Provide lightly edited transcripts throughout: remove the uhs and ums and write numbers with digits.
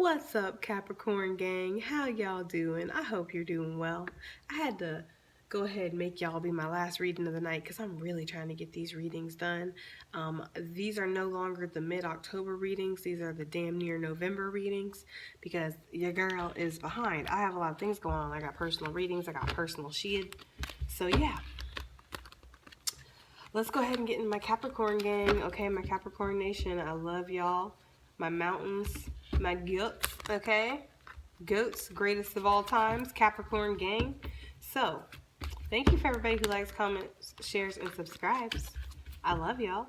What's up, Capricorn gang? How y'all doing? I hope you're doing well. I had to go ahead and make y'all be my last reading of the night because I'm really trying to get these readings done. These are no longer the mid-October readings. These are the damn near November readings because your girl is behind. I have a lot of things going on. I got personal readings. I got personal shit. So yeah. Let's go ahead and get in my Capricorn gang. Okay, my Capricorn nation. I love y'all. My mountains, my goats, okay? Goats, greatest of all times, Capricorn gang. So, thank you for everybody who likes, comments, shares, and subscribes. I love y'all.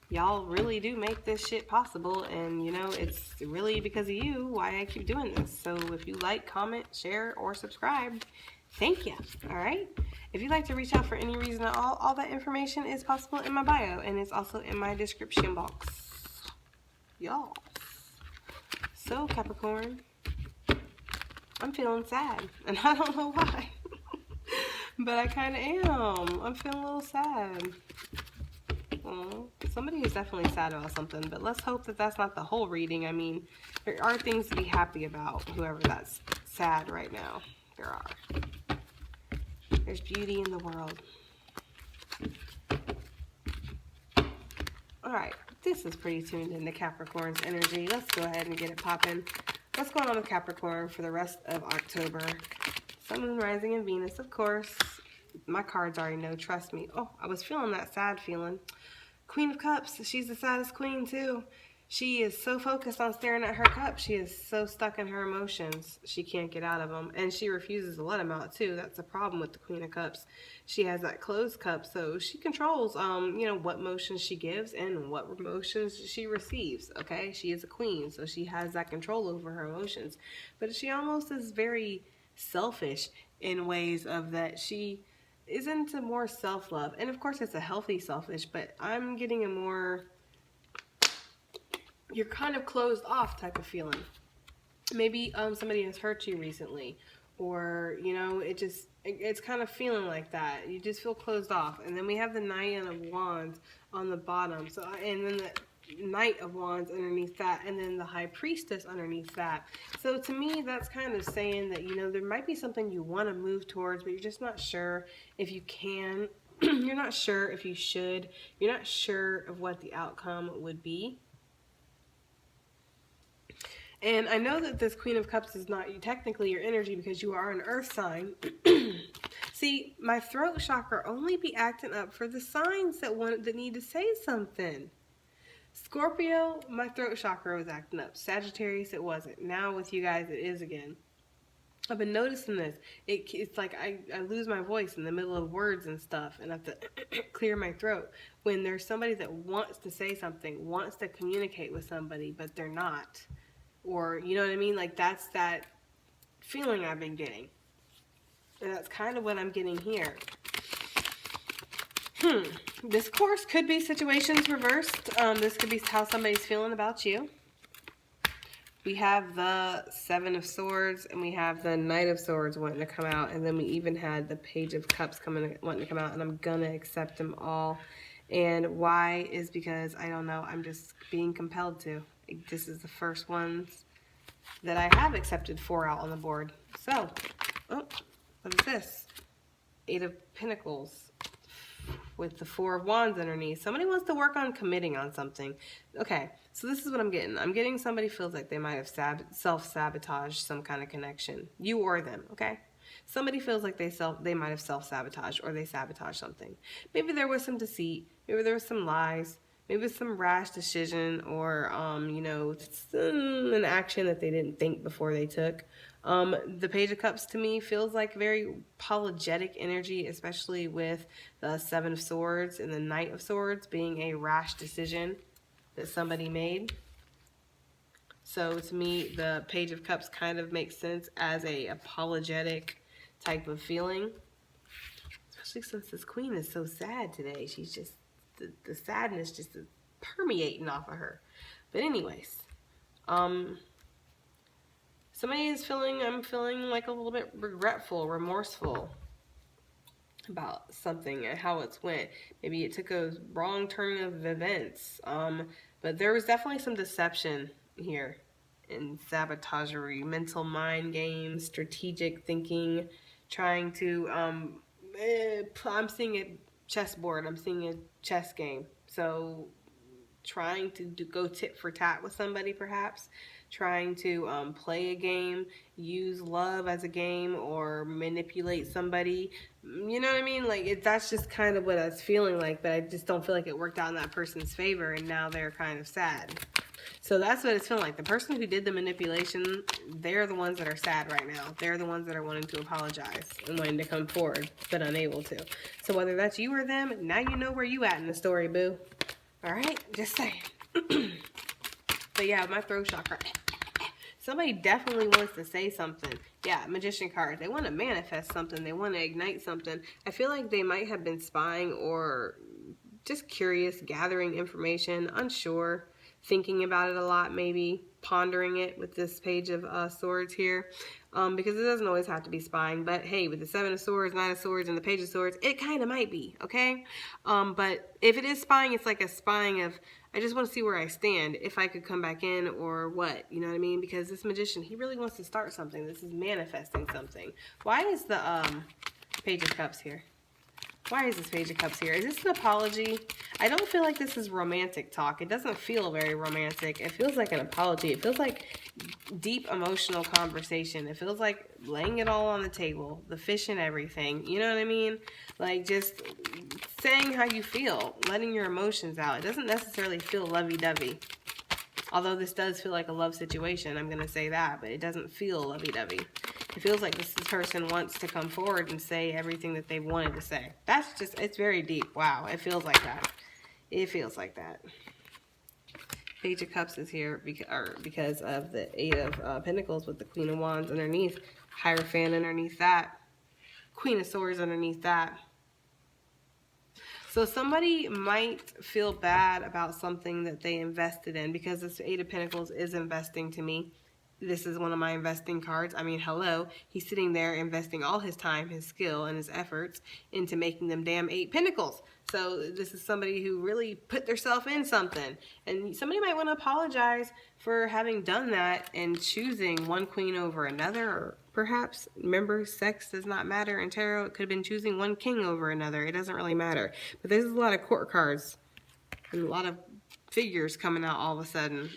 Y'all really do make this shit possible, and you know, it's really because of you why I keep doing this. So if you like, comment, share, or subscribe, thank you. All right. If you'd like to reach out for any reason at all that information is possible in my bio, and it's also in my description box. Y'all. So, Capricorn, I'm feeling sad, and I don't know why, but I kind of am. I'm feeling a little sad. Somebody is definitely sad about something, but let's hope that that's not the whole reading. I mean, there are things to be happy about, whoever that's sad right now. There are. There's beauty in the world. Alright, this is pretty tuned into Capricorn's energy. Let's go ahead and get it popping. What's going on with Capricorn for the rest of October? Sun, Moon, Rising, and Venus, of course. My cards already know, trust me. Oh, I was feeling that sad feeling. Queen of Cups, she's the saddest queen too. She is so focused on staring at her cup. She is so stuck in her emotions. She can't get out of them. And she refuses to let them out too. That's the problem with the Queen of Cups. She has that closed cup. So she controls, what motions she gives and what emotions she receives. Okay. She is a queen. So she has that control over her emotions. But she almost is very selfish in ways of that she is into more self-love. And of course it's a healthy selfish, but I'm getting a more... you're kind of closed off type of feeling. Maybe somebody has hurt you recently, or you know, it's kind of feeling like that. You just feel closed off. And then we have the Nine of Wands on the bottom. So, and then the Knight of Wands underneath that, and then the High Priestess underneath that. So to me, that's kind of saying that, you know, there might be something you want to move towards, but you're just not sure if you can. You're not sure if you should. You're not sure of what the outcome would be. And I know that this Queen of Cups is not technically your energy because you are an earth sign. See, my throat chakra only be acting up for the signs that need to say something. Scorpio, my throat chakra was acting up. Sagittarius, it wasn't. Now with you guys, it is again. I've been noticing this. It's like I lose my voice in the middle of words and stuff, and I have to clear my throat. When there's somebody that wants to say something, wants to communicate with somebody, but they're not. Or, you know what I mean? Like, that's that feeling I've been getting. And that's kind of what I'm getting here. This course could be situations reversed. This could be how somebody's feeling about you. We have the Seven of Swords, and we have the Knight of Swords wanting to come out. And then we even had the Page of Cups wanting to come out. And I'm going to accept them all. And why is because, I don't know, I'm just being compelled to. This is the first ones that I have accepted 4 out on the board. So, what is this? 8 of Pentacles with the 4 of Wands underneath. Somebody wants to work on committing on something. Okay, so this is what I'm getting. I'm getting somebody feels like they might have self-sabotaged some kind of connection. You or them, okay? Somebody feels like they might have self-sabotaged or they sabotaged something. Maybe there was some deceit. Maybe there was some lies. Maybe some rash decision or, an action that they didn't think before they took. The Page of Cups to me feels like very apologetic energy, especially with the Seven of Swords and the Knight of Swords being a rash decision that somebody made. So to me, the Page of Cups kind of makes sense as a apologetic type of feeling. Especially since this queen is so sad today. She's just... the sadness just is permeating off of her. But anyways, somebody is I'm feeling like a little bit regretful, remorseful about something and how it's went. Maybe it took a wrong turn of events. But there was definitely some deception here. and sabotagery, mental mind games, strategic thinking, trying to, I'm seeing a chessboard, I'm seeing a chess game. So trying to go tit for tat with somebody, perhaps trying to play a game, use love as a game, or manipulate somebody. You know what I mean? Like that's just kind of what I was feeling like, but I just don't feel like it worked out in that person's favor, and now they're kind of sad. So that's what it's feeling like. The person who did the manipulation, they're the ones that are sad right now. They're the ones that are wanting to apologize and wanting to come forward, but unable to. So whether that's you or them, now you know where you at in the story, boo. All right, just saying. But yeah, my throat chakra. Somebody definitely wants to say something. Yeah, magician card. They want to manifest something. They want to ignite something. I feel like they might have been spying or just curious, gathering information, unsure, thinking about it a lot, maybe pondering it with this page of swords here. Because it doesn't always have to be spying, but hey, with the 7 of swords, 9 of swords, and the page of swords, it kind of might be, okay? But if it is spying, it's like a spying of, I just want to see where I stand, if I could come back in or what, you know what I mean? Because this magician, he really wants to start something. This is manifesting something. Why is the page of cups here? Why is this page of cups here? Is this an apology? I don't feel like this is romantic talk. It doesn't feel very romantic. It feels like an apology. It feels like deep emotional conversation. It feels like laying it all on the table, the fish and everything. You know what I mean? Like just saying how you feel, letting your emotions out. It doesn't necessarily feel lovey-dovey. Although this does feel like a love situation, I'm going to say that, but it doesn't feel lovey-dovey. It feels like this person wants to come forward and say everything that they wanted to say. That's just, it's very deep. Wow, it feels like that. It feels like that. Page of Cups is here because of the 8 of Pentacles with the Queen of Wands underneath. Hierophant underneath that. Queen of Swords underneath that. So somebody might feel bad about something that they invested in, because this 8 of Pentacles is investing to me. This is one of my investing cards. I mean, hello. He's sitting there investing all his time, his skill, and his efforts into making them damn 8 Pentacles. So this is somebody who really put themselves in something. And somebody might want to apologize for having done that and choosing one queen over another. Or perhaps, remember, sex does not matter in tarot. It could have been choosing one king over another. It doesn't really matter. But there's a lot of court cards and a lot of figures coming out all of a sudden.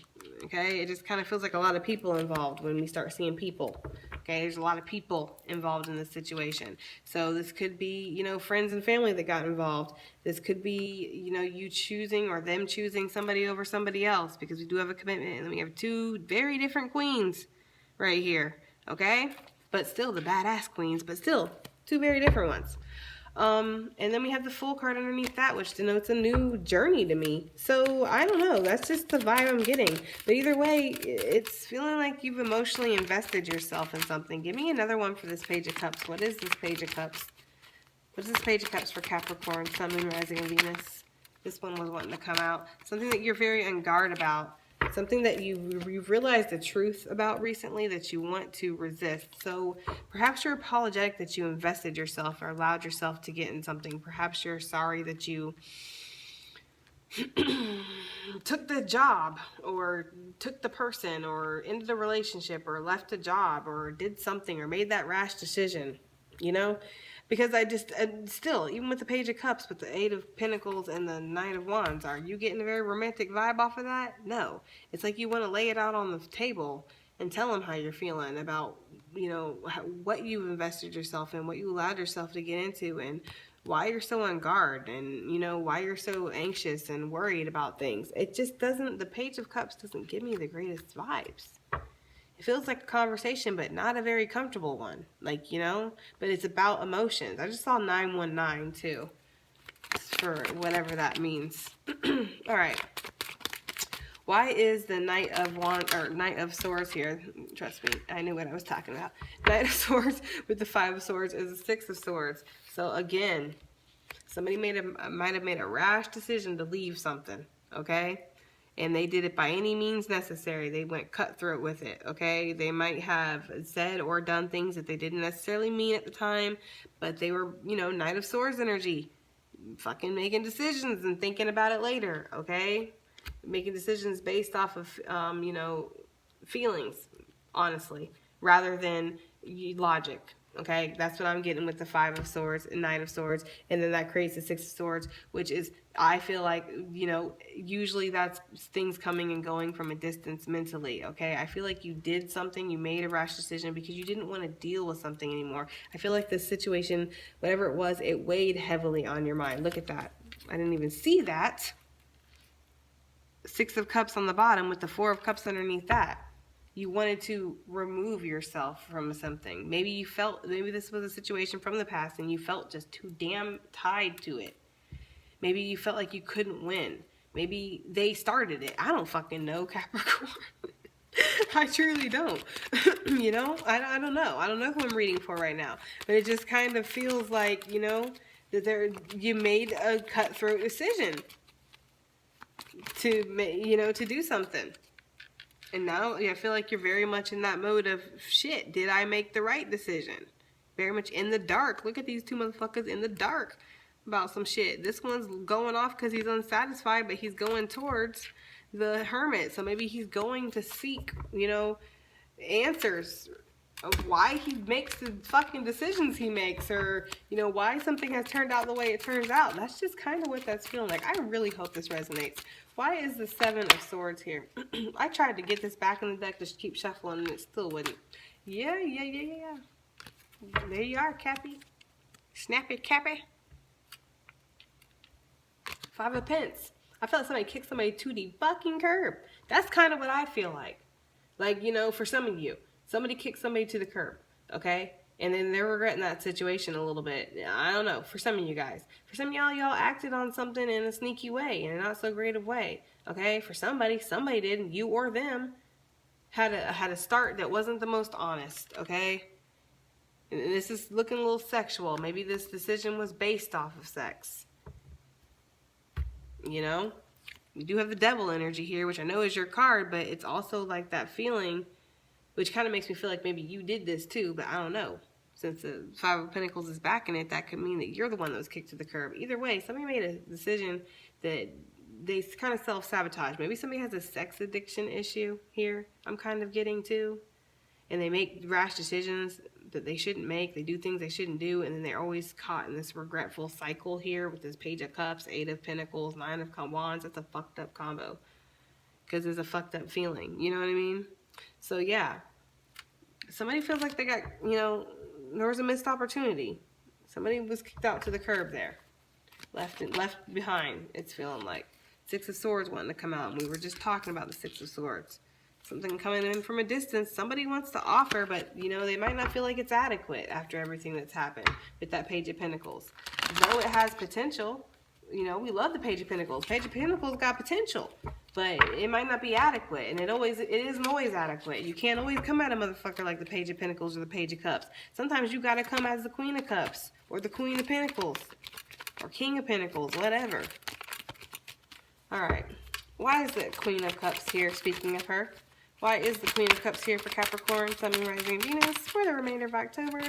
Okay, it just kind of feels like a lot of people involved when we start seeing people. Okay, there's a lot of people involved in this situation. So this could be, you know, friends and family that got involved. This could be, you know, you choosing or them choosing somebody over somebody else, because we do have a commitment. And we have 2 very different queens right here. Okay, but still the badass queens, but still 2 very different ones. And then we have the Fool card underneath that, which denotes a new journey to me. So, I don't know. That's just the vibe I'm getting. But either way, it's feeling like you've emotionally invested yourself in something. Give me another one for this Page of Cups. What is this Page of Cups? What is this Page of Cups for Capricorn, Sun, Moon, Rising, and Venus? This one was wanting to come out. Something that you're very on guard about. Something that you've realized the truth about recently that you want to resist. So perhaps you're apologetic that you invested yourself or allowed yourself to get in something. Perhaps you're sorry that you took the job or took the person or ended a relationship or left a job or did something or made that rash decision, you know? Because I just, still, even with the Page of Cups, with the 8 of Pentacles and the 9 of Wands, are you getting a very romantic vibe off of that? No. It's like you want to lay it out on the table and tell them how you're feeling about, you know, what you've invested yourself in, what you allowed yourself to get into, and why you're so on guard, and, you know, why you're so anxious and worried about things. It just doesn't, the Page of Cups doesn't give me the greatest vibes. It feels like a conversation, but not a very comfortable one. Like, you know, but it's about emotions. I just saw 919 too, for whatever that means. All right. Why is the Knight of Swords here? Trust me, I knew what I was talking about. Knight of Swords with the 5 of Swords is the 6 of Swords. So again, somebody might have made a rash decision to leave something, okay? And they did it by any means necessary. They went cutthroat with it, okay? They might have said or done things that they didn't necessarily mean at the time, but they were, you know, Knight of Swords energy. Fucking making decisions and thinking about it later, okay? Making decisions based off of, you know, feelings, honestly, rather than logic. Okay, that's what I'm getting with the Five of Swords and Nine of Swords, and then that creates the Six of Swords, which is, I feel like, you know, usually that's things coming and going from a distance mentally. Okay, I feel like you did something, you made a rash decision because you didn't want to deal with something anymore. I feel like this situation, whatever it was, it weighed heavily on your mind. Look at that. I didn't even see that. Six of Cups on the bottom with the Four of Cups underneath that. You wanted to remove yourself from something. Maybe you felt, maybe this was a situation from the past and you felt just too damn tied to it. Maybe you felt like you couldn't win. Maybe they started it. I don't fucking know, Capricorn. I truly don't. You know, I don't know. I don't know who I'm reading for right now. But it just kind of feels like, you know, that you made a cutthroat decision to, you know, to do something. And now I feel like you're very much in that mode of, shit, did I make the right decision? Very much in the dark. Look at these two motherfuckers in the dark about some shit. This one's going off because he's unsatisfied, but he's going towards the Hermit. So maybe he's going to seek, you know, answers of why he makes the fucking decisions he makes, or, you know, why something has turned out the way it turns out. That's just kind of what that's feeling like. I really hope this resonates. Why is the Seven of Swords here? I tried to get this back in the deck to keep shuffling and it still wouldn't. Yeah. There you are, Cappy. Snap it, Cappy. Five of Pence. I felt like somebody kicked somebody to the fucking curb. That's kind of what I feel like. Like, you know, for some of you, somebody kicked somebody to the curb, okay? And then they're regretting that situation a little bit. I don't know. For some of you guys. For some of y'all acted on something in a sneaky way, in a not so great of way, okay? For somebody did, you or them, had a start that wasn't the most honest, okay? And this is looking a little sexual. Maybe this decision was based off of sex. You know? You do have the Devil energy here, which I know is your card, but it's also like that feeling, which kind of makes me feel like maybe you did this too, but I don't know. Since the Five of Pentacles is back in it, that could mean that you're the one that was kicked to the curb. Either way, somebody made a decision that they kind of self-sabotage. Maybe somebody has a sex addiction issue here, I'm kind of getting to. And they make rash decisions that they shouldn't make. They do things they shouldn't do, and then they're always caught in this regretful cycle here with this Page of Cups, Eight of Pentacles, Nine of Wands. That's a fucked up combo. Because there's a fucked up feeling. You know what I mean? So, yeah. Somebody feels like they got, you know, there was a missed opportunity. Somebody was kicked out to the curb there. Left behind, it's feeling like. Six of Swords wanting to come out. And we were just talking about the Six of Swords. Something coming in from a distance. Somebody wants to offer, but, you know, they might not feel like it's adequate after everything that's happened with that Page of Pentacles. Though it has potential, you know, we love the Page of Pentacles. Page of Pentacles got potential, but it might not be adequate, and it isn't always adequate. You can't always come at a motherfucker like the Page of Pentacles or the Page of Cups. Sometimes you gotta come as the Queen of Cups, or the Queen of Pentacles, or King of Pentacles, whatever. Alright, why is the Queen of Cups here, speaking of her? Why is the Queen of Cups here for Capricorn, Sun, Moon, Rising, Venus for the remainder of October?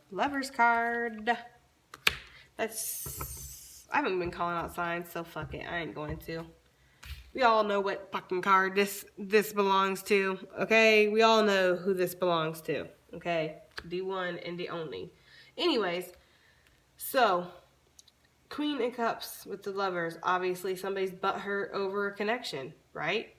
Lover's card. I haven't been calling out signs, so fuck it. I ain't going to. We all know what fucking card this belongs to, okay? We all know who this belongs to, okay? The one and the only. Anyways, so Queen of Cups with the Lovers. Obviously, somebody's butthurt over a connection, right?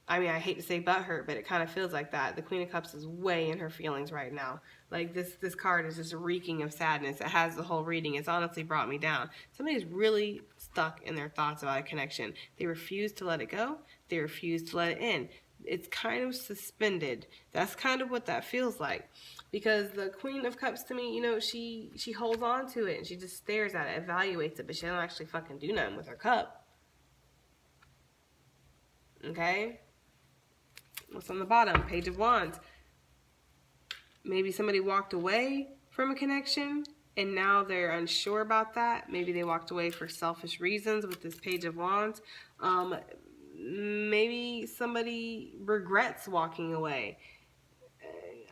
I mean, I hate to say butthurt, but it kind of feels like that. The Queen of Cups is way in her feelings right now. Like, this card is just reeking of sadness. It has the whole reading. It's honestly brought me down. Somebody's really stuck in their thoughts about a connection. They refuse to let it go. They refuse to let it end. It's kind of suspended. That's kind of what that feels like. Because the Queen of Cups, to me, you know, she holds on to it and she just stares at it, evaluates it, but she don't actually fucking do nothing with her cup. Okay? What's on the bottom? Page of Wands. Maybe somebody walked away from a connection and now they're unsure about that. Maybe they walked away for selfish reasons with this Page of Wands. Maybe somebody regrets walking away.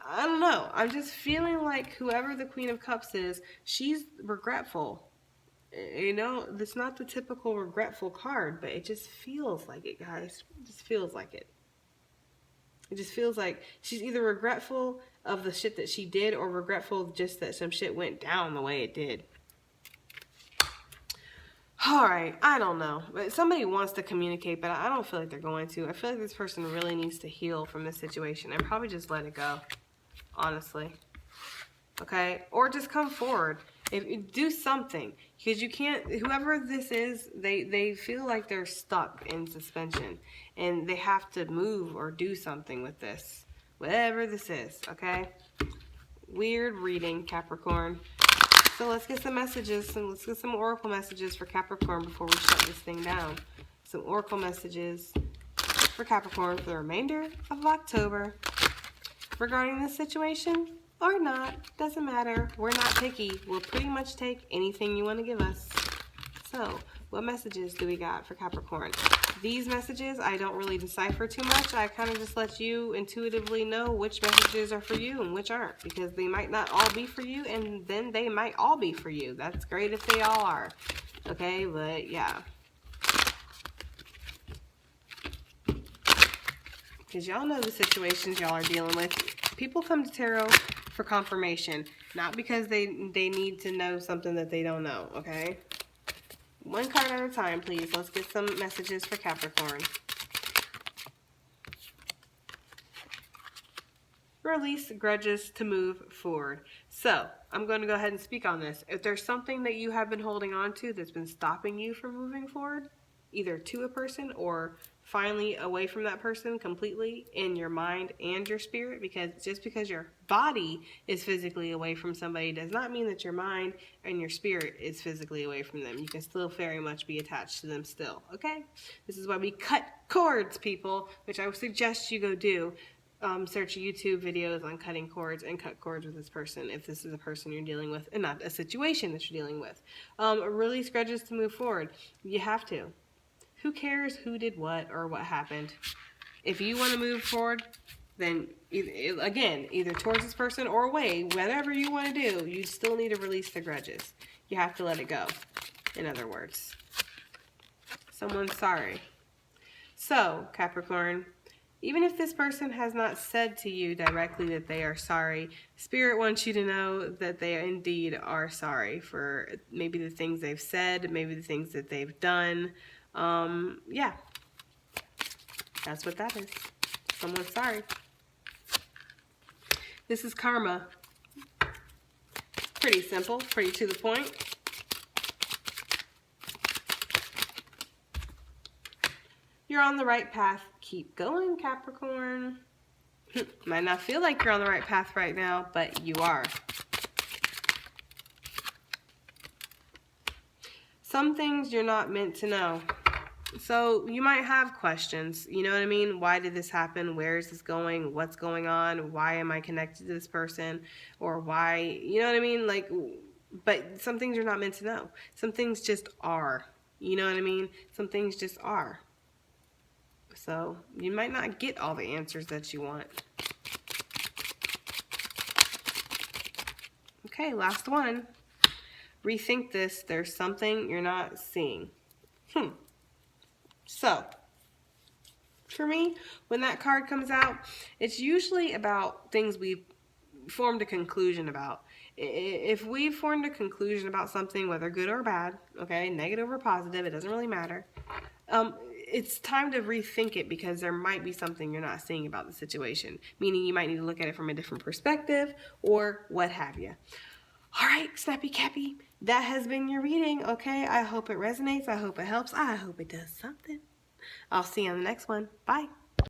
I don't know. I'm just feeling like whoever the Queen of Cups is, she's regretful. You know, it's not the typical regretful card, but it just feels like it, guys. It just feels like it. It just feels like she's either regretful of the shit that she did or regretful just that some shit went down the way it did. Alright, I don't know. But somebody wants to communicate, but I don't feel like they're going to. I feel like this person really needs to heal from this situation and probably just let it go. Honestly. Okay? Or just come forward. Do something. Because you can't, whoever this is, they feel like they're stuck in suspension. And they have to move or do something with this. Whatever this is, okay? Weird reading, Capricorn. So let's get some messages, and let's get some oracle messages for Capricorn before we shut this thing down. Some oracle messages for Capricorn for the remainder of October regarding this situation or not. Doesn't matter. We're not picky. We'll pretty much take anything you want to give us. So, what messages do we got for Capricorn? These messages, I don't really decipher too much. I kind of just let you intuitively know which messages are for you and which aren't. Because they might not all be for you, and then they might all be for you. That's great if they all are. Okay, but yeah. Because y'all know the situations y'all are dealing with. People come to tarot for confirmation. Not because they need to know something that they don't know, okay? One card at a time, please. Let's get some messages for Capricorn. Release grudges to move forward. So, I'm going to go ahead and speak on this. If there's something that you have been holding on to that's been stopping you from moving forward, either to a person or finally away from that person completely in your mind and your spirit, because just because your body is physically away from somebody does not mean that your mind and your spirit is physically away from them. You can still very much be attached to them still, okay? This is why we cut cords, people, which I would suggest you go do. Search YouTube videos on cutting cords and cut cords with this person if this is a person you're dealing with and not a situation that you're dealing with. Release grudges to move forward. You have to. Who cares who did what or what happened? If you want to move forward, then either towards this person or away, whatever you want to do, you still need to release the grudges. You have to let it go, in other words. Someone's sorry. So, Capricorn, even if this person has not said to you directly that they are sorry, Spirit wants you to know that they indeed are sorry for maybe the things they've said, maybe the things that they've done. Yeah, that's what that is. Someone's sorry. This is karma. Pretty simple, pretty to the point. You're on the right path. Keep going, Capricorn. Might not feel like you're on the right path right now, but you are. Some things you're not meant to know. So you might have questions, you know what I mean? Why did this happen? Where is this going? What's going on? Why am I connected to this person? Or why, you know what I mean? Like, but some things you're not meant to know. Some things just are, you know what I mean? Some things just are. So you might not get all the answers that you want. Okay, last one. Rethink this. There's something you're not seeing. So, for me, when that card comes out, it's usually about things we've formed a conclusion about. If we've formed a conclusion about something, whether good or bad, okay, negative or positive, it doesn't really matter, it's time to rethink it because there might be something you're not seeing about the situation, meaning you might need to look at it from a different perspective or what have you. All right, Snappy Cappy, that has been your reading, okay? I hope it resonates. I hope it helps. I hope it does something. I'll see you on the next one. Bye.